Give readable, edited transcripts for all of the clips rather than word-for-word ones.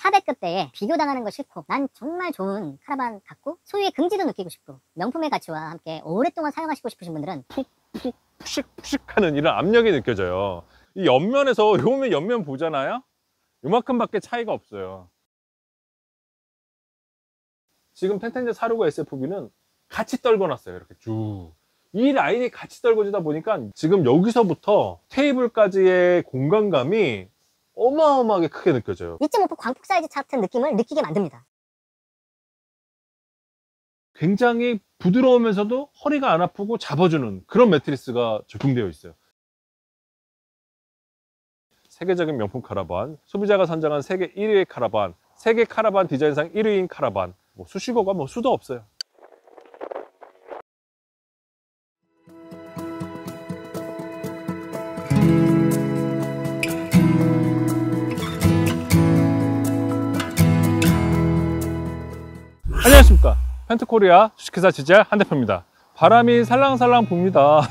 400급대에 비교당하는 거 싫고 난 정말 좋은 카라반 갖고 소유의 긍지도 느끼고 싶고 명품의 가치와 함께 오랫동안 사용하시고 싶으신 분들은 푹푹 하는 이런 압력이 느껴져요. 이 옆면에서 요면 옆면 보잖아요. 요만큼밖에 차이가 없어요. 지금 텐텐제 465 SFB는 같이 떨궈놨어요. 이렇게 쭉. 이 라인이 같이 떨궈지다 보니까 지금 여기서부터 테이블까지의 공간감이 어마어마하게 크게 느껴져요. 2.5프 광폭 사이즈 차 같은 느낌을 느끼게 만듭니다. 굉장히 부드러우면서도 허리가 안 아프고 잡아주는 그런 매트리스가 적용되어 있어요. 세계적인 명품 카라반, 소비자가 선정한 세계 1위의 카라반, 세계 카라반 디자인상 1위인 카라반, 수식어가 수도 없어요. 안녕하십니까, 펜트코리아 주식회사 지지할 한대표입니다. 바람이 살랑살랑 붑니다.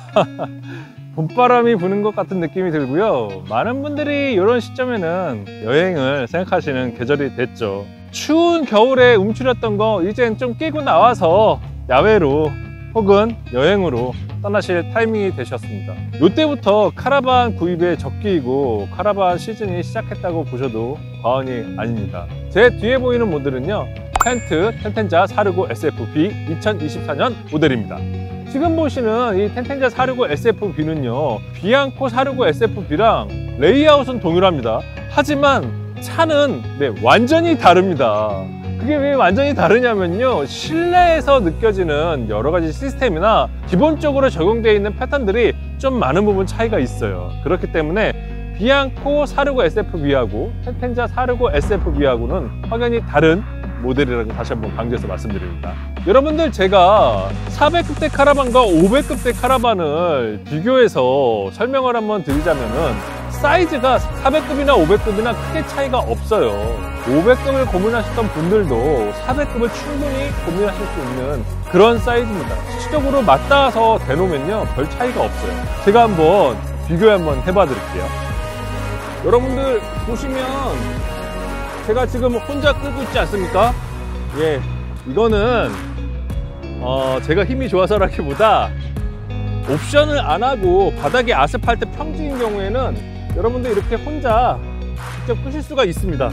봄바람이 부는 것 같은 느낌이 들고요. 많은 분들이 이런 시점에는 여행을 생각하시는 계절이 됐죠. 추운 겨울에 움츠렸던 거 이젠 좀 끼고 나와서 야외로 혹은 여행으로 떠나실 타이밍이 되셨습니다. 이때부터 카라반 구입의 적기이고 카라반 시즌이 시작했다고 보셔도 과언이 아닙니다. 제 뒤에 보이는 모델은요, 펜트 텐텐자 465 SFB 2024년 모델입니다. 지금 보시는 이 텐텐자 465 SFB는요, 비앙코 465 SFB랑 레이아웃은 동일합니다. 하지만 차는 완전히 다릅니다. 그게 왜 완전히 다르냐면요, 실내에서 느껴지는 여러 가지 시스템이나 기본적으로 적용되어 있는 패턴들이 좀 많은 부분 차이가 있어요. 그렇기 때문에 비앙코 465 SFB하고 텐텐자 465 SFB하고는 확연히 다른 모델이라고 다시 한번 강조해서 말씀드립니다. 여러분들, 제가 400급대 카라반과 500급대 카라반을 비교해서 설명을 한번 드리자면은 사이즈가 400급이나 500급이나 크게 차이가 없어요. 500급을 고민하셨던 분들도 400급을 충분히 고민하실 수 있는 그런 사이즈입니다. 실질적으로 맞닿아서 대놓으면요, 별 차이가 없어요. 제가 한번 비교 한번 해봐 드릴게요. 여러분들 보시면 제가 지금 혼자 끌고 있지 않습니까? 예, 이거는 제가 힘이 좋아서라기보다 옵션을 안 하고 바닥에 아스팔트 평지인 경우에는 여러분들 이렇게 혼자 직접 끄실 수가 있습니다.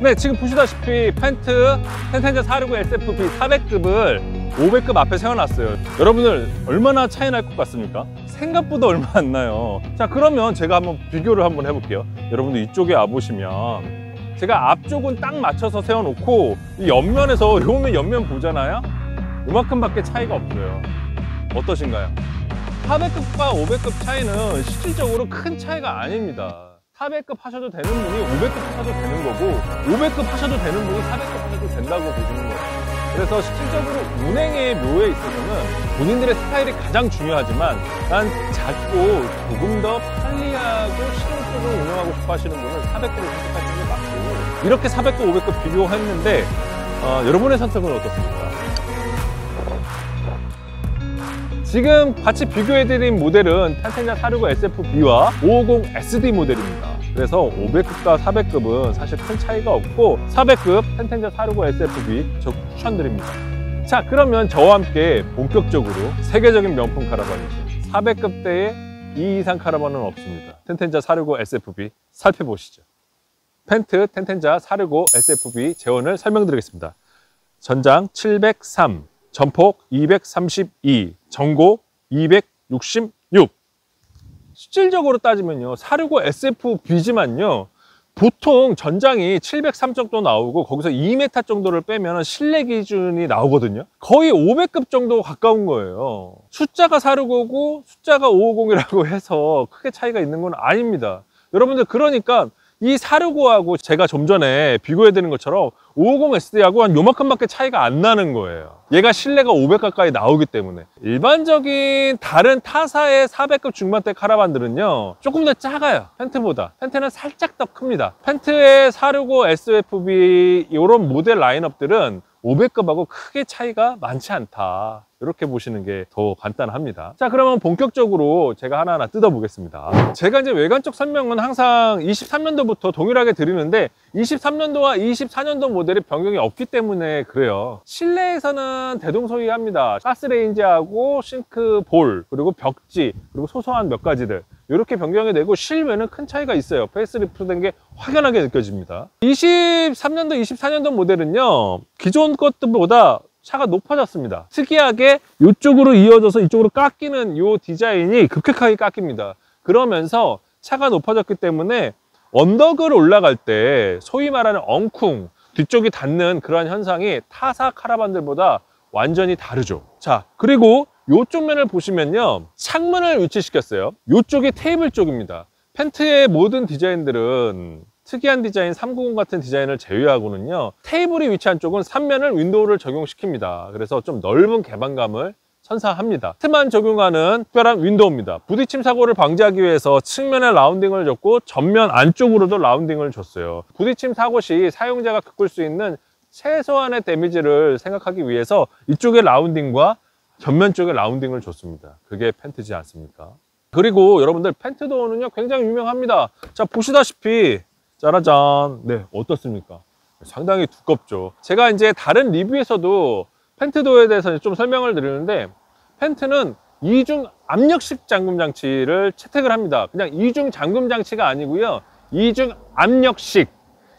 네, 지금 보시다시피 펜트 텐텐자 465 SFB 400급을 500급 앞에 세워놨어요. 여러분들 얼마나 차이 날 것 같습니까? 생각보다 얼마 안 나요. 자, 그러면 제가 한번 비교를 한번 해볼게요. 여러분들 이쪽에 와보시면 제가 앞쪽은 딱 맞춰서 세워놓고 이 옆면에서 요면 옆면 보잖아요. 이만큼밖에 차이가 없어요. 어떠신가요? 400급과 500급 차이는 실질적으로 큰 차이가 아닙니다. 400급 하셔도 되는 분이 500급 하셔도 되는 거고, 500급 하셔도 되는 분이 400급 하셔도 된다고 보시는 거예요. 그래서 실질적으로 운행의 묘에 있어서는 본인들의 스타일이 가장 중요하지만 난 작고 조금 더 편리하고 실용적으로 운영하고 싶어 하시는 분은 400급을 선택하시는 게 맞고, 이렇게 400급, 500급 비교했는데 여러분의 선택은 어떻습니까? 지금 같이 비교해드린 모델은 텐텐자 465 SFB와 550 SD 모델입니다. 그래서 500급과 400급은 사실 큰 차이가 없고 400급 텐텐자 465 SFB 적극 추천드립니다. 자, 그러면 저와 함께 본격적으로 세계적인 명품 카라반이죠. 400급대에 이 이상 카라반은 없습니다. 텐텐자 465 SFB 살펴보시죠. 펜트 텐텐자 465 SFB 재원을 설명드리겠습니다. 전장 703, 전폭 232, 전고 266. 실질적으로 따지면요, 465 SFB지만요, 보통 전장이 703 정도 나오고 거기서 2m 정도를 빼면 실내 기준이 나오거든요. 거의 500급 정도 가까운 거예요. 숫자가 465고 숫자가 550이라고 해서 크게 차이가 있는 건 아닙니다. 여러분들, 그러니까 이 465하고 제가 좀 전에 비교해드린 것처럼 550 SD하고 한 요만큼밖에 차이가 안 나는 거예요. 얘가 실내가 500 가까이 나오기 때문에. 일반적인 다른 타사의 400급 중반대 카라반들은요, 조금 더 작아요. 펜트보다. 펜트는 살짝 더 큽니다. 펜트의 465 SFB 이런 모델 라인업들은 500급하고 크게 차이가 많지 않다. 이렇게 보시는 게 더 간단합니다. 자, 그러면 본격적으로 제가 하나하나 뜯어보겠습니다. 제가 이제 외관적 설명은 항상 23년도부터 동일하게 드리는데 23년도와 24년도 모델이 변경이 없기 때문에 그래요. 실내에서는 대동소이합니다. 가스레인지하고 싱크볼, 그리고 벽지, 그리고 소소한 몇 가지들 이렇게 변경이 되고, 실외는 큰 차이가 있어요. 페이스리프트 된 게 확연하게 느껴집니다. 23년도, 24년도 모델은요, 기존 것들보다 차가 높아졌습니다. 특이하게 이쪽으로 이어져서 이쪽으로 깎이는 이 디자인이 급격하게 깎입니다. 그러면서 차가 높아졌기 때문에 언덕을 올라갈 때 소위 말하는 엉쿵, 뒤쪽이 닿는 그런 현상이 타사 카라반들보다 완전히 다르죠. 자, 그리고 이쪽 면을 보시면요, 창문을 위치시켰어요. 이쪽이 테이블 쪽입니다. 펜트의 모든 디자인들은 특이한 디자인 390 같은 디자인을 제외하고는요, 테이블이 위치한 쪽은 3면을 윈도우를 적용시킵니다. 그래서 좀 넓은 개방감을 선사합니다. 펜트만 적용하는 특별한 윈도우입니다. 부딪힘 사고를 방지하기 위해서 측면에 라운딩을 줬고 전면 안쪽으로도 라운딩을 줬어요. 부딪힘 사고 시 사용자가 겪을 수 있는 최소한의 데미지를 생각하기 위해서 이쪽에 라운딩과 전면 쪽에 라운딩을 줬습니다. 그게 펜트지 않습니까? 그리고 여러분들 펜트도어는요, 굉장히 유명합니다. 자, 보시다시피 짜라잔, 네, 어떻습니까? 상당히 두껍죠. 제가 이제 다른 리뷰에서도 펜트도어에 대해서 좀 설명을 드리는데, 펜트는 이중 압력식 잠금 장치를 채택을 합니다. 그냥 이중 잠금 장치가 아니고요, 이중 압력식.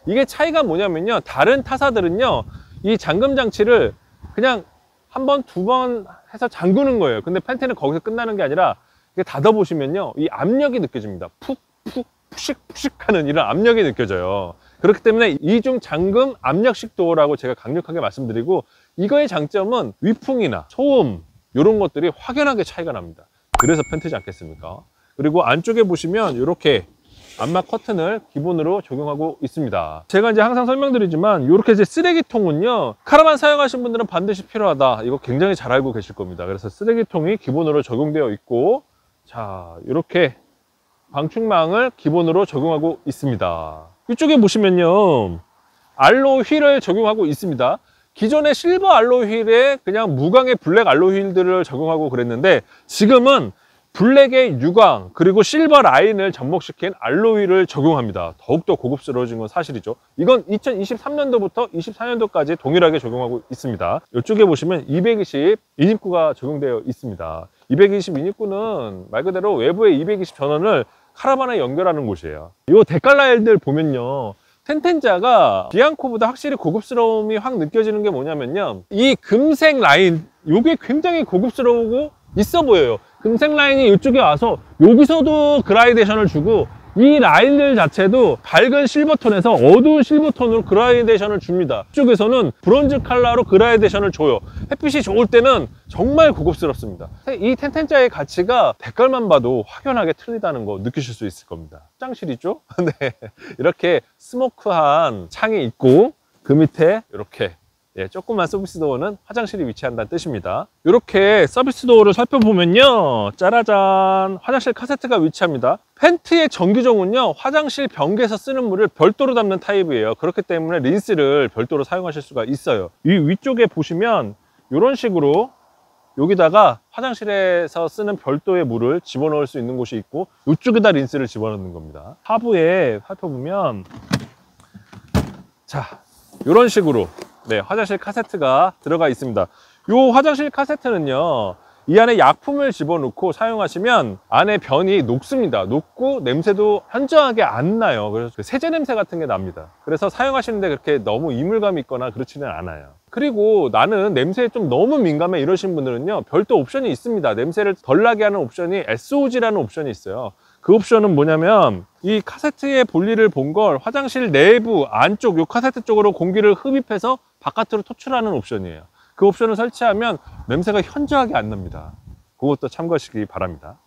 이게 차이가 뭐냐면요, 다른 타사들은요, 이 잠금 장치를 그냥 한 번, 두 번 해서 잠그는 거예요. 근데 펜트는 거기서 끝나는 게 아니라 이게 닫아보시면요, 이 압력이 느껴집니다. 푹, 푹, 푸식, 푸식 하는 이런 압력이 느껴져요. 그렇기 때문에 이중 잠금 압력식 도어라고 제가 강력하게 말씀드리고, 이거의 장점은 위풍이나 소음 이런 것들이 확연하게 차이가 납니다. 그래서 펜트지 않겠습니까? 그리고 안쪽에 보시면 이렇게 암막 커튼을 기본으로 적용하고 있습니다. 제가 이제 항상 설명드리지만, 이렇게 이제 쓰레기통은요, 카라반 사용하신 분들은 반드시 필요하다. 이거 굉장히 잘 알고 계실 겁니다. 그래서 쓰레기통이 기본으로 적용되어 있고, 자, 이렇게 방충망을 기본으로 적용하고 있습니다. 이쪽에 보시면요, 알로이 휠을 적용하고 있습니다. 기존의 실버 알로이 휠에 그냥 무광의 블랙 알로이 휠들을 적용하고 그랬는데, 지금은 블랙의 유광 그리고 실버 라인을 접목시킨 알로이를 적용합니다. 더욱더 고급스러워진 건 사실이죠. 이건 2023년도부터 24년도까지 동일하게 적용하고 있습니다. 이쪽에 보시면 220 인입구가 적용되어 있습니다. 220 인입구는 말 그대로 외부의 220 전원을 카라반에 연결하는 곳이에요. 이 데칼라일들 보면요, 텐텐자가 비앙코보다 확실히 고급스러움이 확 느껴지는 게 뭐냐면요, 이 금색 라인, 이게 굉장히 고급스러우고 있어 보여요. 금색 라인이 이쪽에 와서 여기서도 그라데이션을 주고, 이 라인들 자체도 밝은 실버톤에서 어두운 실버톤으로 그라데이션을 줍니다. 이쪽에서는 브론즈 컬러로 그라데이션을 줘요. 햇빛이 좋을 때는 정말 고급스럽습니다. 이 텐텐자의 가치가 색깔만 봐도 확연하게 틀리다는 거 느끼실 수 있을 겁니다. 화장실이죠? 네, 이렇게 스모크한 창이 있고, 그 밑에 이렇게 조그만 서비스 도어는 화장실이 위치한다는 뜻입니다. 이렇게 서비스 도어를 살펴보면요, 짜라잔, 화장실 카세트가 위치합니다. 펜트의 전기종은요, 화장실 변기에서 쓰는 물을 별도로 담는 타입이에요. 그렇기 때문에 린스를 별도로 사용하실 수가 있어요. 이 위쪽에 보시면 이런 식으로 여기다가 화장실에서 쓰는 별도의 물을 집어넣을 수 있는 곳이 있고, 이쪽에다 린스를 집어넣는 겁니다. 하부에 살펴보면, 자, 이런 식으로 화장실 카세트가 들어가 있습니다. 이 화장실 카세트는요, 이 안에 약품을 집어넣고 사용하시면 안에 변이 녹습니다. 녹고 냄새도 현저하게 안 나요. 그래서 세제 냄새 같은 게 납니다. 그래서 사용하시는데 그렇게 너무 이물감이 있거나 그렇지는 않아요. 그리고 나는 냄새에 좀 너무 민감해 이러신 분들은요, 별도 옵션이 있습니다. 냄새를 덜 나게 하는 옵션이 SOG라는 옵션이 있어요. 그 옵션은 뭐냐면, 이 카세트의 볼일을 본 걸 화장실 내부 안쪽 이 카세트 쪽으로 공기를 흡입해서 바깥으로 토출하는 옵션이에요. 그 옵션을 설치하면 냄새가 현저하게 안 납니다. 그것도 참고하시기 바랍니다.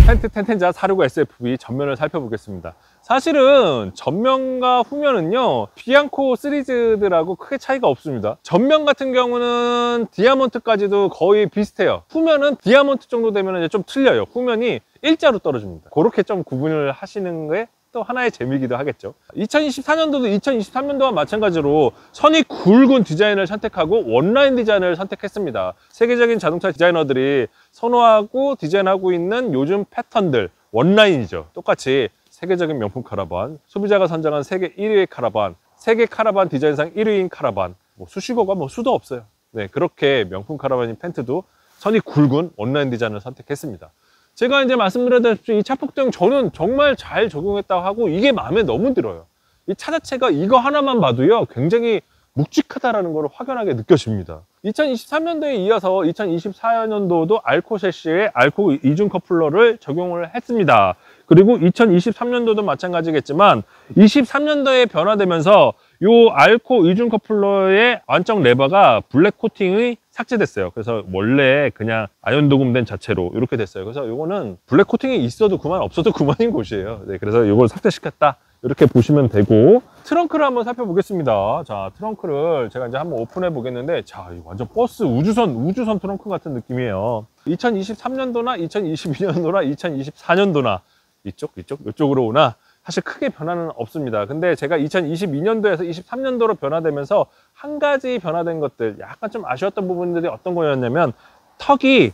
펜트 텐텐자 465 SFB 전면을 살펴보겠습니다. 사실은 전면과 후면은요, 비앙코 시리즈들하고 크게 차이가 없습니다. 전면 같은 경우는 디아몬트까지도 거의 비슷해요. 후면은 디아몬트 정도 되면 이제 좀 틀려요. 후면이 일자로 떨어집니다. 그렇게 좀 구분을 하시는 게 또 하나의 재미이기도 하겠죠. 2024년도도 2023년도와 마찬가지로 선이 굵은 디자인을 선택하고 원라인 디자인을 선택했습니다. 세계적인 자동차 디자이너들이 선호하고 디자인하고 있는 요즘 패턴들, 원라인이죠. 똑같이 세계적인 명품 카라반, 소비자가 선정한 세계 1위의 카라반, 세계 카라반 디자인상 1위인 카라반, 뭐 수식어가 뭐 수도 없어요. 네, 그렇게 명품 카라반인 펜트도 선이 굵은 원라인 디자인을 선택했습니다. 제가 이제 말씀드렸다시피 이 차폭등 저는 정말 잘 적용했다고 하고 이게 마음에 너무 들어요. 이 차 자체가 이거 하나만 봐도요, 굉장히 묵직하다라는 걸 확연하게 느껴집니다. 2023년도에 이어서 2024년도도 알코 셰시에 알코 이중 커플러를 적용을 했습니다. 그리고 2023년도도 마찬가지겠지만 23년도에 변화되면서 요 알코 이중 커플러의 안쪽 레버가 블랙 코팅이 삭제됐어요. 그래서 원래 그냥 아연 도금된 자체로 이렇게 됐어요. 그래서 요거는 블랙 코팅이 있어도 그만 없어도 그만인 곳이에요. 네, 그래서 요걸 삭제시켰다 이렇게 보시면 되고, 트렁크를 한번 살펴보겠습니다. 자, 트렁크를 제가 이제 한번 오픈해 보겠는데, 자, 이거 완전 버스 우주선 트렁크 같은 느낌이에요. 2023년도나 2022년도나 2024년도나 이쪽으로 오나 사실 크게 변화는 없습니다. 근데 제가 2022년도에서 23년도로 변화되면서 한 가지 변화된 것들, 약간 좀 아쉬웠던 부분들이 어떤 거였냐면 턱이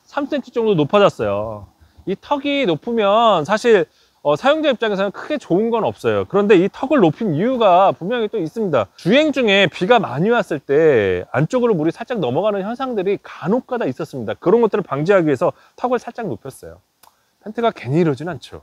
3cm 정도 높아졌어요. 이 턱이 높으면 사실 사용자 입장에서는 크게 좋은 건 없어요. 그런데 이 턱을 높인 이유가 분명히 또 있습니다. 주행 중에 비가 많이 왔을 때 안쪽으로 물이 살짝 넘어가는 현상들이 간혹가다 있었습니다. 그런 것들을 방지하기 위해서 턱을 살짝 높였어요. 펜트가 괜히 이러진 않죠.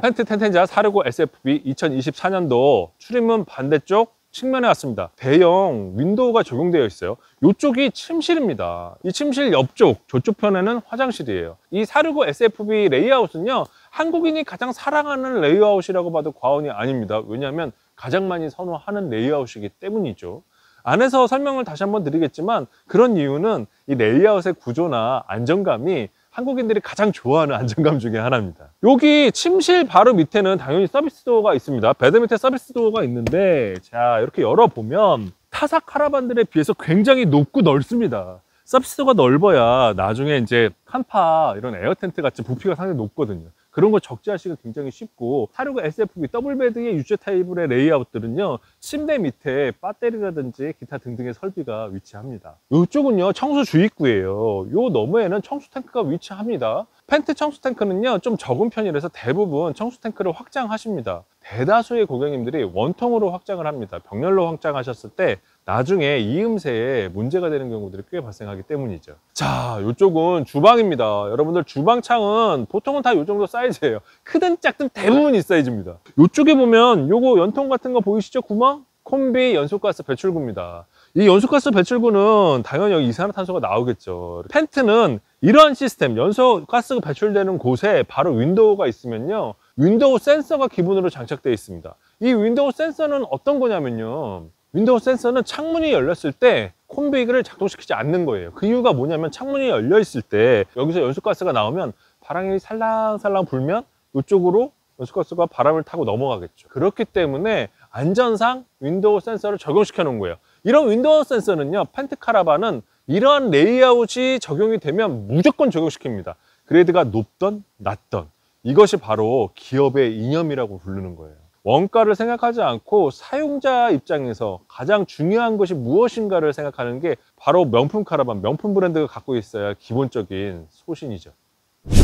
펜트 텐텐자 465 SFB 2024년도 출입문 반대쪽 측면에 왔습니다. 대형 윈도우가 적용되어 있어요. 이쪽이 침실입니다. 이 침실 옆쪽, 저쪽 편에는 화장실이에요. 이 465 SFB 레이아웃은요, 한국인이 가장 사랑하는 레이아웃이라고 봐도 과언이 아닙니다. 왜냐하면 가장 많이 선호하는 레이아웃이기 때문이죠. 안에서 설명을 다시 한번 드리겠지만, 그런 이유는 이 레이아웃의 구조나 안정감이 한국인들이 가장 좋아하는 안정감 중에 하나입니다. 여기 침실 바로 밑에는 당연히 서비스 도어가 있습니다. 베드 밑에 서비스 도어가 있는데, 자, 이렇게 열어보면 타사 카라반들에 비해서 굉장히 높고 넓습니다. 서비스 도어가 넓어야 나중에 이제 칸파 이런 에어 텐트 같은 부피가 상당히 높거든요. 그런 걸 적재하시기가 굉장히 쉽고, 465 SFB 더블베드의 유제 타입의 레이아웃들은요, 침대 밑에 배터리라든지 기타 등등의 설비가 위치합니다. 이쪽은요, 청수 주입구예요. 요 너머에는 청수 탱크가 위치합니다. 펜트 청수 탱크는요, 좀 적은 편이라서 대부분 청수 탱크를 확장하십니다. 대다수의 고객님들이 원통으로 확장을 합니다. 병렬로 확장하셨을 때 나중에 이음새에 문제가 되는 경우들이 꽤 발생하기 때문이죠. 자, 이쪽은 주방입니다. 여러분들 주방 창은 보통은 다 이 정도 사이즈예요. 크든 작든 대부분 이 사이즈입니다. 이쪽에 보면 요거 연통 같은 거 보이시죠? 구멍? 콤비 연소가스 배출구입니다. 이 연소가스 배출구는 당연히 여기 이산화탄소가 나오겠죠. 펜트는 이러한 시스템, 연소가스가 배출되는 곳에 바로 윈도우가 있으면요, 윈도우 센서가 기본으로 장착되어 있습니다. 이 윈도우 센서는 어떤 거냐면요, 윈도우 센서는 창문이 열렸을 때 콤비기를 작동시키지 않는 거예요. 그 이유가 뭐냐면, 창문이 열려 있을 때 여기서 연소가스가 나오면 바람이 살랑살랑 불면 이쪽으로 연소가스가 바람을 타고 넘어가겠죠. 그렇기 때문에 안전상 윈도우 센서를 적용시켜 놓은 거예요. 이런 윈도우 센서는요, 펜트 카라반은 이러한 레이아웃이 적용이 되면 무조건 적용시킵니다. 그레이드가 높던 낮던, 이것이 바로 기업의 이념이라고 부르는 거예요. 원가를 생각하지 않고 사용자 입장에서 가장 중요한 것이 무엇인가를 생각하는 게 바로 명품 카라반, 명품 브랜드가 갖고 있어야 기본적인 소신이죠.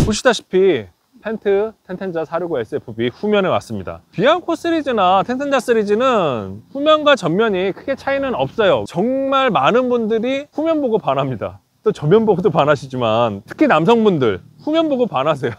보시다시피 펜트 텐텐자 465 SFB 후면에 왔습니다. 비앙코 시리즈나 텐텐자 시리즈는 후면과 전면이 크게 차이는 없어요. 정말 많은 분들이 후면 보고 반합니다. 또 전면 보고도 반하시지만, 특히 남성분들 후면 보고 반하세요.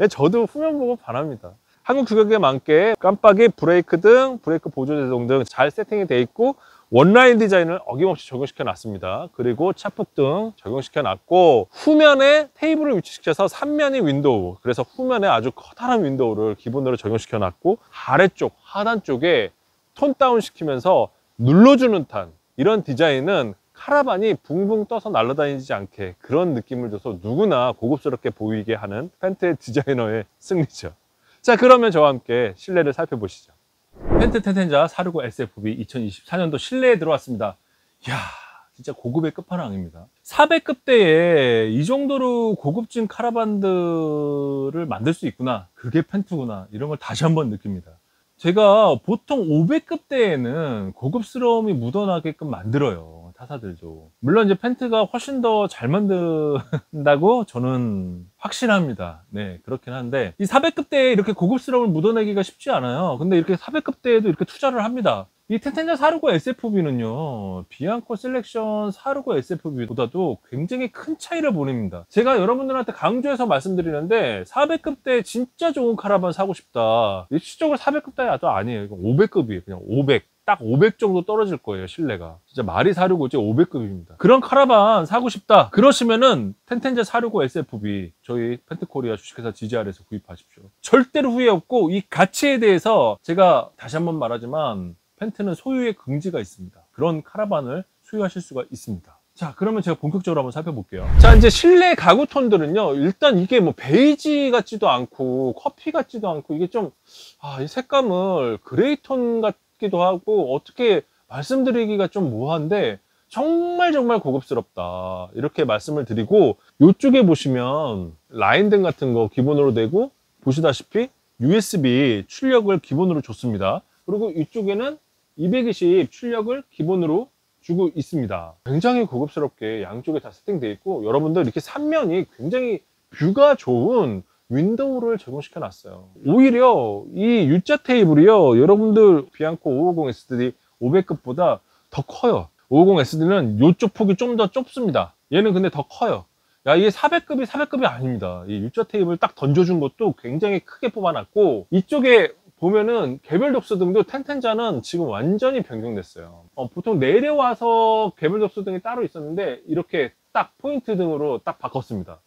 저도 후면 보고 반합니다. 한국 규격에 맞게 깜빡이, 브레이크 등, 브레이크 보조 제동 등 잘 세팅이 되어 있고, 원라인 디자인을 어김없이 적용시켜 놨습니다. 그리고 차폭등 적용시켜 놨고, 후면에 테이블을 위치시켜서 3면이 윈도우, 그래서 후면에 아주 커다란 윈도우를 기본으로 적용시켜 놨고, 아래쪽 하단 쪽에 톤 다운 시키면서 눌러주는 탄, 이런 디자인은 카라반이 붕붕 떠서 날아다니지 않게 그런 느낌을 줘서 누구나 고급스럽게 보이게 하는 펜트 디자이너의 승리죠. 자, 그러면 저와 함께 실내를 살펴보시죠. 펜트 텐텐자 465 SFB 2024년도 실내에 들어왔습니다. 이야, 진짜 고급의 끝판왕입니다. 400급대에 이 정도로 고급진 카라반들을 만들 수 있구나, 그게 펜트구나, 이런 걸 다시 한번 느낍니다. 제가 보통 500급대에는 고급스러움이 묻어나게끔 만들어요, 타사들도. 물론 이제 펜트가 훨씬 더 잘 만든다고 저는 확신합니다. 네, 그렇긴 한데 이 400급대에 이렇게 고급스러움을 묻어내기가 쉽지 않아요. 근데 이렇게 400급대에도 이렇게 투자를 합니다. 이 텐텐자 465 SFB는요, 비앙코 셀렉션 465 SFB보다도 굉장히 큰 차이를 보냅니다. 제가 여러분들한테 강조해서 말씀드리는데 400급대 진짜 좋은 카라반 사고 싶다, 일시적으로 400급대도 아니에요. 이건 500급이에요. 그냥 500, 딱 500 정도 떨어질 거예요, 실내가. 진짜 말이 465지 500급입니다. 그런 카라반 사고 싶다 그러시면은 텐텐자 465 SFB 저희 펜트코리아 주식회사 GGR에서 구입하십시오. 절대로 후회 없고, 이 가치에 대해서 제가 다시 한번 말하지만 펜트는 소유의 긍지가 있습니다. 그런 카라반을 소유하실 수가 있습니다. 자, 그러면 제가 본격적으로 한번 살펴볼게요. 자, 이제 실내 가구 톤들은요, 일단 이게 뭐 베이지 같지도 않고 커피 같지도 않고, 이게 좀 이 색감을 그레이 톤 같기도 하고, 어떻게 말씀드리기가 좀 모호한데 정말 고급스럽다, 이렇게 말씀을 드리고, 이쪽에 보시면 라인등 같은 거 기본으로 되고, 보시다시피 USB 출력을 기본으로 줬습니다. 그리고 이쪽에는 220 출력을 기본으로 주고 있습니다. 굉장히 고급스럽게 양쪽에 다 세팅되어 있고, 여러분들 이렇게 3면이 굉장히 뷰가 좋은 윈도우를 적용시켜 놨어요. 오히려 이 U자 테이블이요, 여러분들 비앙코 550 SD 500급보다 더 커요. 550 SD는 이쪽 폭이 좀 더 좁습니다. 얘는 근데 더 커요. 야, 이게 400급이 아닙니다. 이 U자 테이블 딱 던져준 것도 굉장히 크게 뽑아놨고, 이쪽에 보면은 개별 독서등도 텐텐자는 지금 완전히 변경됐어요. 보통 내려와서 개별 독서등이 따로 있었는데 이렇게 딱 포인트 등으로 딱 바꿨습니다.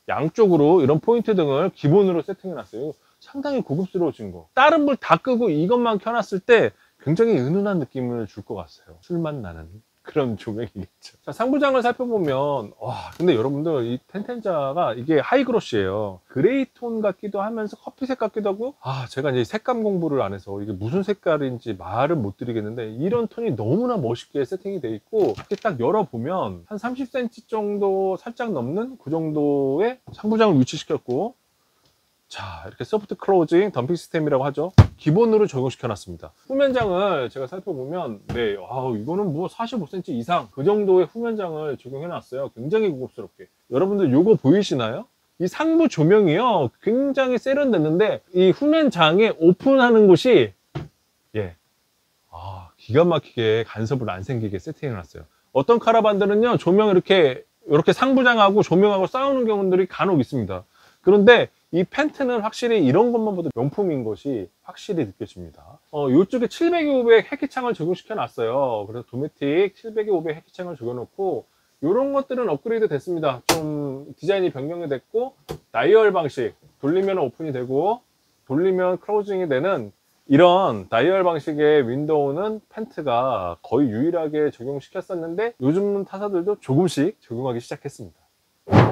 양쪽으로 이런 포인트 등을 기본으로 세팅해 놨어요. 상당히 고급스러워진 거. 다른 불 다 끄고 이것만 켜놨을 때 굉장히 은은한 느낌을 줄 것 같아요. 술맛 나는 그런 조명이겠죠. 자, 상부장을 살펴보면, 근데 여러분들 이 텐텐자가 이게 하이그로시예요. 그레이 톤 같기도 하면서 커피색 같기도 하고, 제가 이제 색감 공부를 안 해서 이게 무슨 색깔인지 말을 못 드리겠는데, 이런 톤이 너무나 멋있게 세팅이 돼 있고, 이렇게 딱 열어보면 한 30cm 정도 살짝 넘는 그 정도의 상부장을 위치시켰고, 자, 이렇게 소프트 클로징 덤핑 시스템이라고 하죠. 기본으로 적용시켜 놨습니다. 후면장을 제가 살펴보면, 네, 이거는 뭐 45cm 이상 그 정도의 후면장을 적용해 놨어요. 굉장히 고급스럽게. 여러분들 요거 보이시나요? 이 상부 조명이요, 굉장히 세련됐는데 이 후면장에 오픈하는 곳이 기가 막히게 간섭을 안 생기게 세팅해 놨어요. 어떤 카라반들은요, 조명 이렇게 상부장하고 조명하고 싸우는 경우들이 간혹 있습니다. 그런데 이 펜트는 확실히 이런 것만 봐도 명품인 것이 확실히 느껴집니다. 이쪽에 700, 500 해키창을 적용시켜 놨어요. 그래서 도메틱 700, 500 해키창을 적여놓고, 이런 것들은 업그레이드 됐습니다. 좀 디자인이 변경이 됐고, 다이얼 방식, 돌리면 오픈이 되고 돌리면 클로징이 되는 이런 다이얼 방식의 윈도우는 펜트가 거의 유일하게 적용시켰었는데, 요즘 타사들도 조금씩 적용하기 시작했습니다.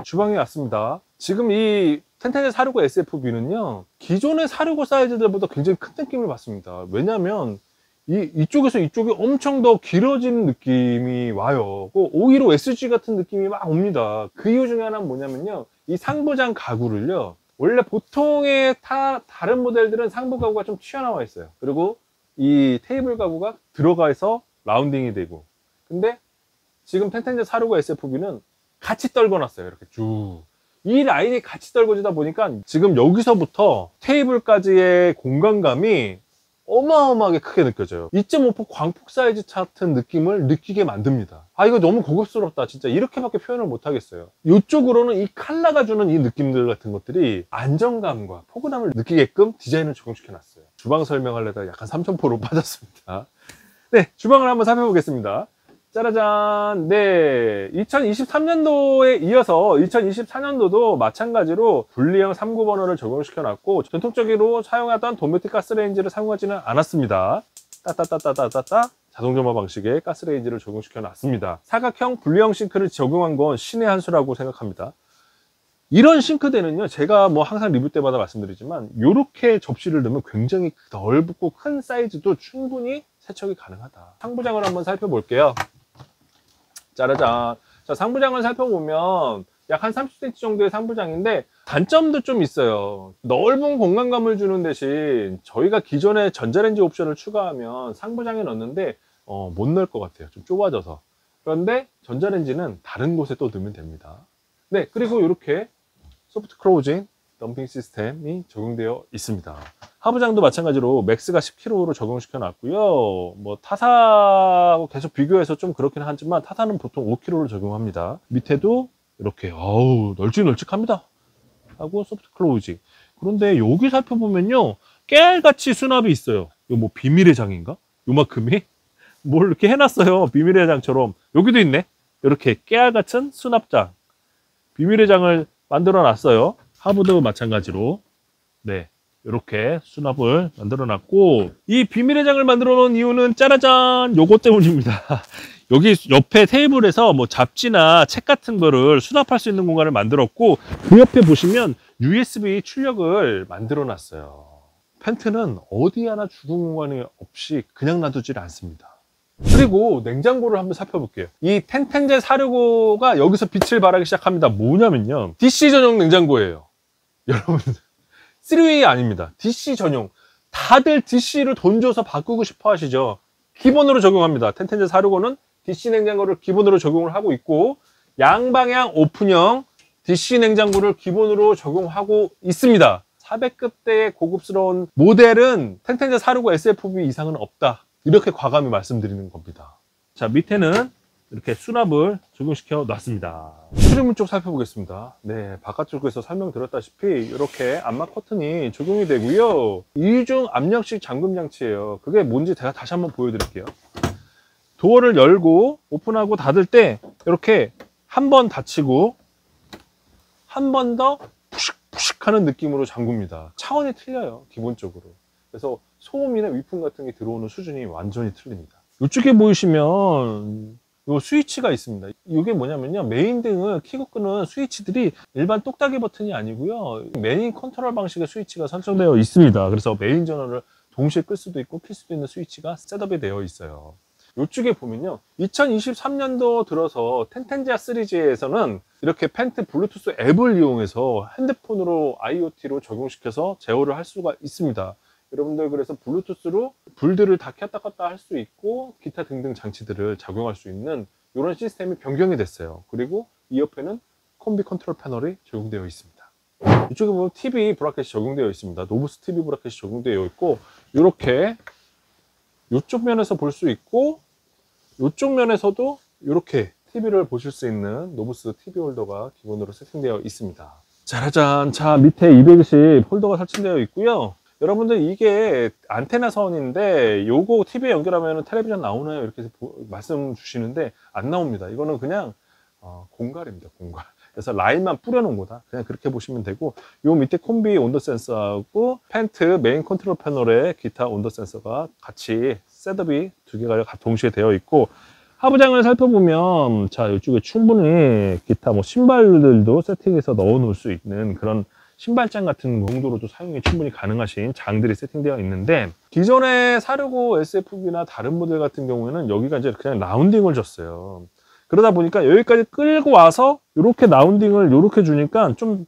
주방에 왔습니다. 지금 이 텐텐자 465 SFB는요, 기존의 465 사이즈들보다 굉장히 큰 느낌을 받습니다. 왜냐면 이쪽에서 이쪽이 엄청 더 길어진 느낌이 와요. 515 SG 같은 느낌이 막 옵니다. 그 이유 중에 하나는 뭐냐면요, 이 상부장 가구를요, 원래 보통의 다른 모델들은 상부 가구가 좀 튀어나와 있어요. 그리고 이 테이블 가구가 들어가서 라운딩이 되고, 근데 지금 텐텐자 465 SFB는 같이 떨궈놨어요. 이렇게 쭉. 이 라인이 같이 떨궈지다 보니까 지금 여기서부터 테이블까지의 공간감이 어마어마하게 크게 느껴져요. 2.5폭 광폭 사이즈 같은 느낌을 느끼게 만듭니다. 이거 너무 고급스럽다, 진짜 이렇게밖에 표현을 못 하겠어요. 이쪽으로는 이 컬러가 주는 이 느낌들 같은 것들이 안정감과 포근함을 느끼게끔 디자인을 적용시켜 놨어요. 주방 설명하려다가 약간 삼천포로 빠졌습니다. 네, 주방을 한번 살펴보겠습니다. 짜라잔. 네, 2023년도에 이어서 2024년도도 마찬가지로 분리형 3구버너를 적용시켜 놨고, 전통적으로 사용하던 도메틱 가스레인지를 사용하지는 않았습니다. 따따따따따따 자동점화 방식의 가스레인지를 적용시켜 놨습니다. 사각형 분리형 싱크를 적용한 건 신의 한 수라고 생각합니다. 이런 싱크대는요, 제가 뭐 항상 리뷰 때마다 말씀드리지만, 이렇게 접시를 넣으면 굉장히 넓고 큰 사이즈도 충분히 세척이 가능하다. 상부장을 한번 살펴볼게요. 짜라잔. 자, 상부장을 살펴보면 약 한 30cm 정도의 상부장인데 단점도 좀 있어요. 넓은 공간감을 주는 대신 저희가 기존에 전자레인지 옵션을 추가하면 상부장에 넣는데 못 넣을 것 같아요. 좀 좁아져서. 그런데 전자레인지는 다른 곳에 또 넣으면 됩니다. 네, 그리고 이렇게 소프트 클로징 덤핑 시스템이 적용되어 있습니다. 하부장도 마찬가지로 맥스가 10kg로 적용시켜 놨고요. 뭐 타사하고 계속 비교해서 좀 그렇긴 하지만 타사는 보통 5kg로 적용합니다. 밑에도 이렇게 널찍널찍합니다. 하고 소프트 클로징. 그런데 여기 살펴보면요, 깨알같이 수납이 있어요. 이거 뭐 비밀의 장인가? 요만큼이? 뭘 이렇게 해놨어요. 비밀의 장처럼. 여기도 있네. 이렇게 깨알같은 수납장. 비밀의 장을 만들어 놨어요. 하부도 마찬가지로. 네. 이렇게 수납을 만들어 놨고, 이 비밀의 장을 만들어 놓은 이유는 짜라잔! 요거 때문입니다. 여기 옆에 테이블에서 뭐 잡지나 책 같은 거를 수납할 수 있는 공간을 만들었고, 그 옆에 보시면 USB 출력을 만들어 놨어요. 펜트는 어디 하나 죽은 공간이 없이 그냥 놔두질 않습니다. 그리고 냉장고를 한번 살펴볼게요. 이 텐텐제 465가 여기서 빛을 발하기 시작합니다. 뭐냐면요, DC 전용 냉장고예요. 여러분, 3웨이 아닙니다. DC 전용. 다들 DC를 돈 줘서 바꾸고 싶어 하시죠. 기본으로 적용합니다. 텐텐제 465는 DC 냉장고를 기본으로 적용을 하고 있고, 양방향 오픈형 DC 냉장고를 기본으로 적용하고 있습니다. 400급대의 고급스러운 모델은 텐텐제 465 SFB 이상은 없다. 이렇게 과감히 말씀드리는 겁니다. 자, 밑에는 이렇게 수납을 적용시켜 놨습니다. 출입문 쪽 살펴보겠습니다. 네, 바깥쪽에서 설명드렸다시피 이렇게 암막 커튼이 적용이 되고요. 이중 압력식 잠금 장치예요. 그게 뭔지 제가 다시 한번 보여드릴게요. 도어를 열고 오픈하고 닫을 때 이렇게 한 번 닫히고 한 번 더 푸식푸식 하는 느낌으로 잠굽니다. 차원이 틀려요, 기본적으로. 그래서 소음이나 위풍 같은 게 들어오는 수준이 완전히 틀립니다. 이쪽에 보이시면 요 스위치가 있습니다. 이게 뭐냐면요, 메인 등을 켜고 끄는 스위치들이 일반 똑딱이 버튼이 아니고요, 메인 컨트롤 방식의 스위치가 설정되어 있습니다. 그래서 메인 전원을 동시에 끌 수도 있고 킬 수도 있는 스위치가 셋업이 되어 있어요. 이쪽에 보면요, 2023년도 들어서 텐텐지아 시리즈에서는 이렇게 펜트 블루투스 앱을 이용해서 핸드폰으로 IoT로 적용시켜서 제어를 할 수가 있습니다. 여러분들 그래서 블루투스로 불들을 다 켰다 껐다 할 수 있고 기타 등등 장치들을 작용할 수 있는 이런 시스템이 변경이 됐어요. 그리고 이 옆에는 콤비 컨트롤 패널이 적용되어 있습니다. 이쪽에 보면 TV 브라켓이 적용되어 있습니다. 노브스 TV 브라켓이 적용되어 있고, 이렇게 이쪽 면에서 볼 수 있고 이쪽 면에서도 이렇게 TV를 보실 수 있는 노브스 TV 홀더가 기본으로 세팅되어 있습니다. 짜라잔! 자, 밑에 220 홀더가 설치되어 있고요. 여러분들 이게 안테나 선인데 요거 TV에 연결하면 텔레비전 나오나요? 이렇게 말씀 주시는데 안 나옵니다. 이거는 그냥 공갈입니다. 공갈. 그래서 라인만 뿌려놓은 거다. 그냥 그렇게 보시면 되고, 요 밑에 콤비 온도 센서하고 펜트 메인 컨트롤 패널에 기타 온도 센서가 같이 셋업이 두 개가 동시에 되어 있고, 하부장을 살펴보면 자, 이쪽에 충분히 기타 뭐 신발들도 세팅해서 넣어 놓을 수 있는 그런 신발장 같은 용도로도 사용이 충분히 가능하신 장들이 세팅되어 있는데, 기존의 465 SFB나 다른 모델 같은 경우에는 여기가 이제 그냥 라운딩을 줬어요. 그러다 보니까 여기까지 끌고 와서 이렇게 라운딩을 이렇게 주니까 좀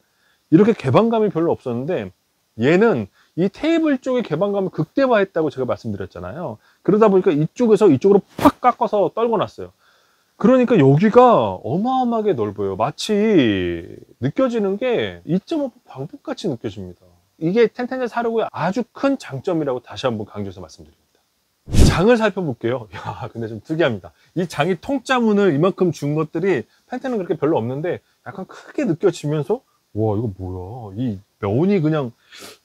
이렇게 개방감이 별로 없었는데, 얘는 이 테이블 쪽의 개방감을 극대화했다고 제가 말씀드렸잖아요. 그러다 보니까 이쪽에서 이쪽으로 팍 깎아서 떨궈놨어요. 그러니까 여기가 어마어마하게 넓어요. 마치 느껴지는 게 2.5 광폭같이 느껴집니다. 이게 텐텐제 465의 아주 큰 장점이라고 다시 한번 강조해서 말씀드립니다. 장을 살펴볼게요. 야, 근데 좀 특이합니다. 이 장이 통짜문을 이만큼 준 것들이 펜트는 그렇게 별로 없는데 약간 크게 느껴지면서, 와, 이거 뭐야, 이 면이 그냥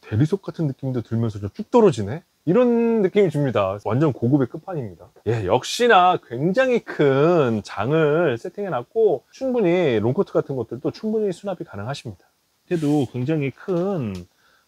대리석 같은 느낌도 들면서 좀 쭉 떨어지네, 이런 느낌이 줍니다. 완전 고급의 끝판입니다. 예, 역시나 굉장히 큰 장을 세팅해 놨고 충분히 롱코트 같은 것들도 충분히 수납이 가능하십니다. 밑에도 굉장히 큰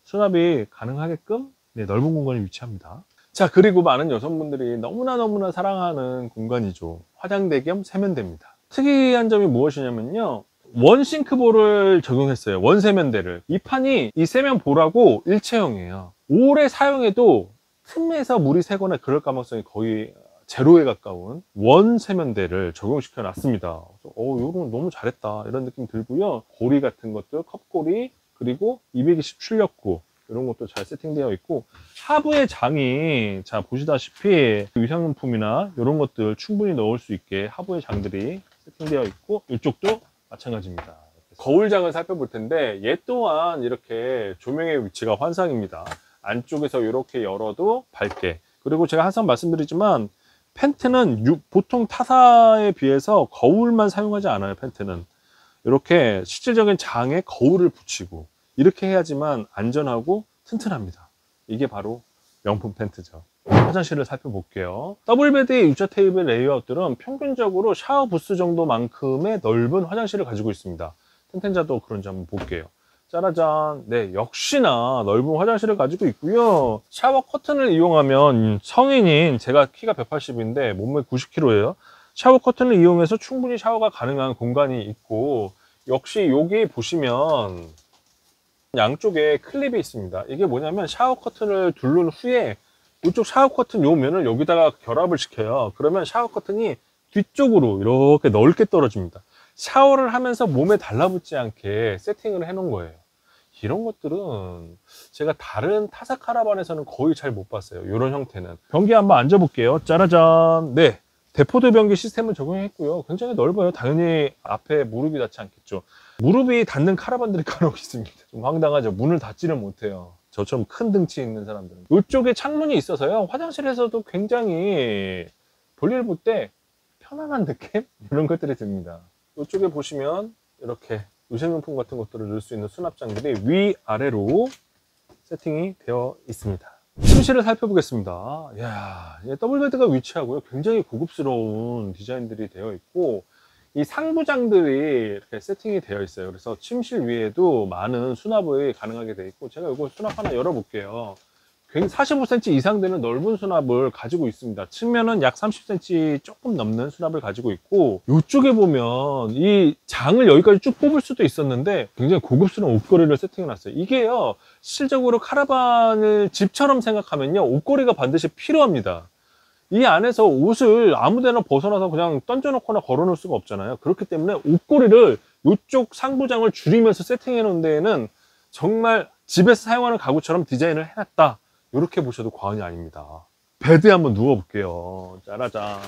수납이 가능하게끔 넓은 공간에 위치합니다. 자, 그리고 많은 여성분들이 너무나 사랑하는 공간이죠. 화장대 겸 세면대입니다. 특이한 점이 무엇이냐면요, 원 싱크볼을 적용했어요. 원 세면대를. 이 판이 이 세면볼하고 일체형이에요. 오래 사용해도 틈에서 물이 새거나 그럴 가능성이 거의 제로에 가까운 원 세면대를 적용시켜 놨습니다. 이건 너무 잘했다 이런 느낌 들고요. 고리 같은 것들, 컵고리, 그리고 220 출력구 이런 것도 잘 세팅되어 있고, 하부의 장이 자 보시다시피 위생용품이나 이런 것들 충분히 넣을 수 있게 하부의 장들이 세팅되어 있고, 이쪽도 마찬가지입니다. 거울장을 살펴볼 텐데 얘 또한 이렇게 조명의 위치가 환상입니다. 안쪽에서 이렇게 열어도 밝게, 그리고 제가 항상 말씀드리지만 펜트는 보통 타사에 비해서 거울만 사용하지 않아요. 펜트는 이렇게 실질적인 장에 거울을 붙이고 이렇게 해야지만 안전하고 튼튼합니다. 이게 바로 명품 펜트죠. 화장실을 살펴볼게요. 더블베드의 U자 테이블 레이아웃들은 평균적으로 샤워 부스 정도만큼의 넓은 화장실을 가지고 있습니다. 텐텐자도 그런지 한번 볼게요. 짜라잔. 네, 역시나 넓은 화장실을 가지고 있고요. 샤워 커튼을 이용하면 성인인 제가 키가 180인데 몸매 90kg예요. 샤워 커튼을 이용해서 충분히 샤워가 가능한 공간이 있고, 역시 여기 보시면 양쪽에 클립이 있습니다. 이게 뭐냐면 샤워 커튼을 둘른 후에 이쪽 샤워 커튼 요 면을 여기다가 결합을 시켜요. 그러면 샤워 커튼이 뒤쪽으로 이렇게 넓게 떨어집니다. 샤워를 하면서 몸에 달라붙지 않게 세팅을 해 놓은 거예요. 이런 것들은 제가 다른 타사 카라반에서는 거의 잘 못 봤어요. 이런 형태는. 변기 한번 앉아 볼게요. 짜라잔. 네, 대포드 변기 시스템을 적용했고요. 굉장히 넓어요. 당연히 앞에 무릎이 닿지 않겠죠. 무릎이 닿는 카라반들이 간혹 있습니다. 좀 황당하죠. 문을 닫지를 못해요. 저처럼 큰 등치 있는 사람들은. 이쪽에 창문이 있어서요, 화장실에서도 굉장히 볼일 볼 때 편안한 느낌? 이런 것들이 듭니다. 이쪽에 보시면 이렇게 유생용품 같은 것들을 넣을 수 있는 수납장들이 위아래로 세팅이 되어 있습니다. 침실을 살펴보겠습니다. 이야, 더블베드가 위치하고요, 굉장히 고급스러운 디자인들이 되어 있고, 이 상부장들이 이렇게 세팅이 되어 있어요. 그래서 침실 위에도 많은 수납이 가능하게 되어 있고, 제가 이거 수납 하나 열어볼게요. 45cm 이상 되는 넓은 수납을 가지고 있습니다. 측면은 약 30cm 조금 넘는 수납을 가지고 있고, 이쪽에 보면 이 장을 여기까지 쭉 뽑을 수도 있었는데 굉장히 고급스러운 옷걸이를 세팅해 놨어요. 이게요, 실질적으로 카라반을 집처럼 생각하면요, 옷걸이가 반드시 필요합니다. 이 안에서 옷을 아무데나 벗어나서 그냥 던져놓거나 걸어놓을 수가 없잖아요. 그렇기 때문에 옷걸이를 이쪽 상부장을 줄이면서 세팅해 놓은 데에는 정말 집에서 사용하는 가구처럼 디자인을 해놨다, 이렇게 보셔도 과언이 아닙니다. 베드에 한번 누워볼게요. 짜라잔.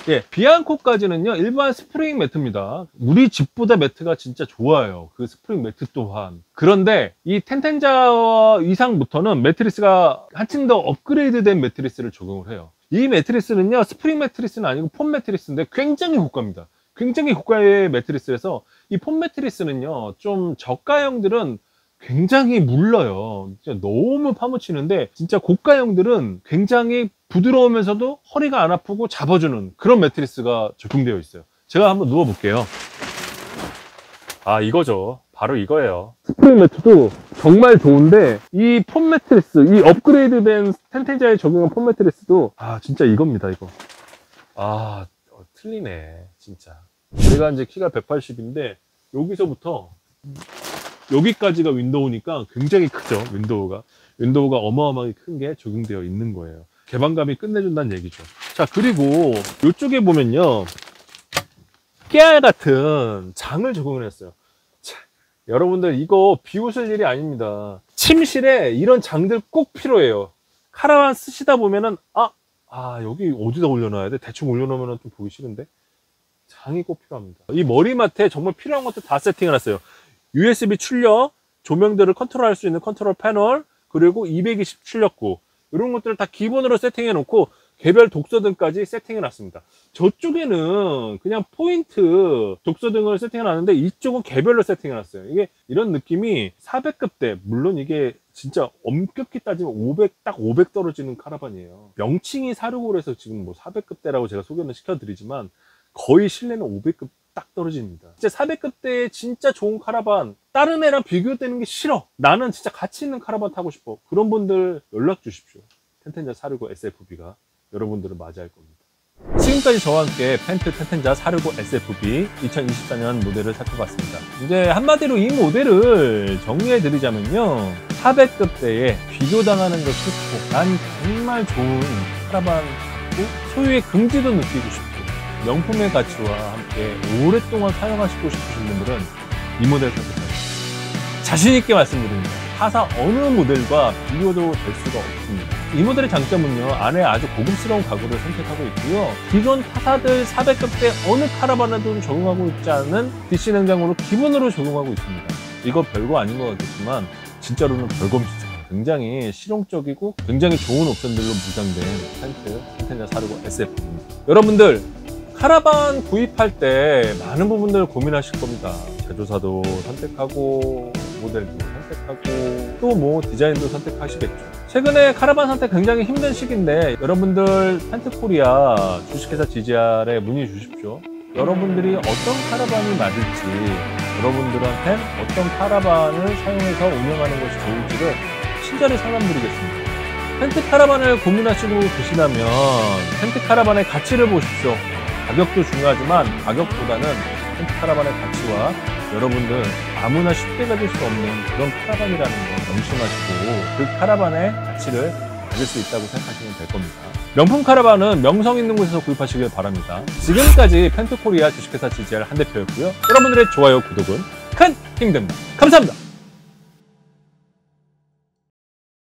예, 비앙코까지는요, 일반 스프링 매트입니다. 우리 집보다 매트가 진짜 좋아요. 그 스프링 매트 또한. 그런데 이 텐텐자 이상부터는 매트리스가 한층 더 업그레이드된 매트리스를 적용을 해요. 이 매트리스는요, 스프링 매트리스는 아니고 폼 매트리스인데 굉장히 고가입니다. 굉장히 고가의 매트리스에서 이 폼 매트리스는요, 좀 저가형들은 굉장히 물러요. 진짜 너무 파묻히는데, 진짜 고가형들은 굉장히 부드러우면서도 허리가 안 아프고 잡아주는 그런 매트리스가 적용되어 있어요. 제가 한번 누워볼게요. 아, 이거죠. 바로 이거예요. 스프링 매트도 정말 좋은데, 이 폼 매트리스, 이 업그레이드된 텐텐자에 적용한 폼 매트리스도 진짜 이겁니다. 이거. 틀리네 진짜. 제가 이제 키가 180인데 여기서부터 여기까지가 윈도우니까 굉장히 크죠. 윈도우가 어마어마하게 큰 게 적용되어 있는 거예요. 개방감이 끝내준다는 얘기죠. 자, 그리고 이쪽에 보면요, 깨알 같은 장을 적용을 했어요. 자, 여러분들 이거 비웃을 일이 아닙니다. 침실에 이런 장들 꼭 필요해요. 카라반 쓰시다 보면은 여기 어디다 올려놔야 돼? 대충 올려놓으면 좀 보기 싫은데, 장이 꼭 필요합니다. 이 머리맡에 정말 필요한 것들 다 세팅해 놨어요. USB 출력, 조명들을 컨트롤할 수 있는 컨트롤 패널, 그리고 220 출력구, 이런 것들을 다 기본으로 세팅해 놓고 개별 독서등까지 세팅해 놨습니다. 저쪽에는 그냥 포인트 독서등을 세팅해 놨는데 이쪽은 개별로 세팅해 놨어요. 이게 이런 느낌이 400급대, 물론 이게 진짜 엄격히 따지면 500 떨어지는 카라반이에요. 명칭이 465에서 지금 뭐 400급대라고 제가 소개는 시켜드리지만 거의 실내는 500급 딱 떨어집니다. 진짜 400급대의 진짜 좋은 카라반, 다른 애랑 비교되는 게 싫어, 나는 진짜 가치 있는 카라반 타고 싶어, 그런 분들 연락 주십시오. 텐텐자 465 SFB가 여러분들을 맞이할 겁니다. 지금까지 저와 함께 펜트 텐텐자 465 SFB 2024년 모델을 살펴봤습니다. 이제 한마디로 이 모델을 정리해 드리자면요, 400급대에 비교당하는 것 싫고 난 정말 좋은 카라반 싶고 소유의 긍지도 느끼고 싶고 명품의 가치와 함께 오랫동안 사용하시고 싶으신 분들은 이 모델 선택하십시오. 자신 있게 말씀드립니다. 타사 어느 모델과 비교도 될 수가 없습니다. 이 모델의 장점은요, 안에 아주 고급스러운 가구를 선택하고 있고요, 기존 타사들 400급대 어느 카라반에도 적용하고 있지 않은 DC 냉장고를 기본으로 적용하고 있습니다. 이거 별거 아닌 것 같겠지만 진짜로는 별겁니다. 굉장히 실용적이고 굉장히 좋은 옵션들로 무장된 텐트, 컨테이너 465 SF입니다. 여러분들 카라반 구입할 때 많은 부분들 고민하실 겁니다. 제조사도 선택하고 모델도 선택하고 또 뭐 디자인도 선택하시겠죠. 최근에 카라반 선택 굉장히 힘든 시기인데 여러분들 펜트코리아 주식회사 GGR에 문의 주십시오. 여러분들이 어떤 카라반이 맞을지, 여러분들한테 어떤 카라반을 사용해서 운영하는 것이 좋을지를 친절히 상담드리겠습니다. 텐트 카라반을 고민하시고 계시다면 텐트 카라반의 가치를 보십시오. 가격도 중요하지만 가격보다는 텐트 카라반의 가치와 여러분들 아무나 쉽게 가질 수 없는 그런 카라반이라는 거 명심하시고 그 카라반의 가치를 가질 수 있다고 생각하시면 될 겁니다. 명품 카라반은 명성 있는 곳에서 구입하시길 바랍니다. 지금까지 펜트코리아 주식회사 GGR 한 대표였고요. 여러분들의 좋아요, 구독은 큰 힘이 됩니다. 감사합니다.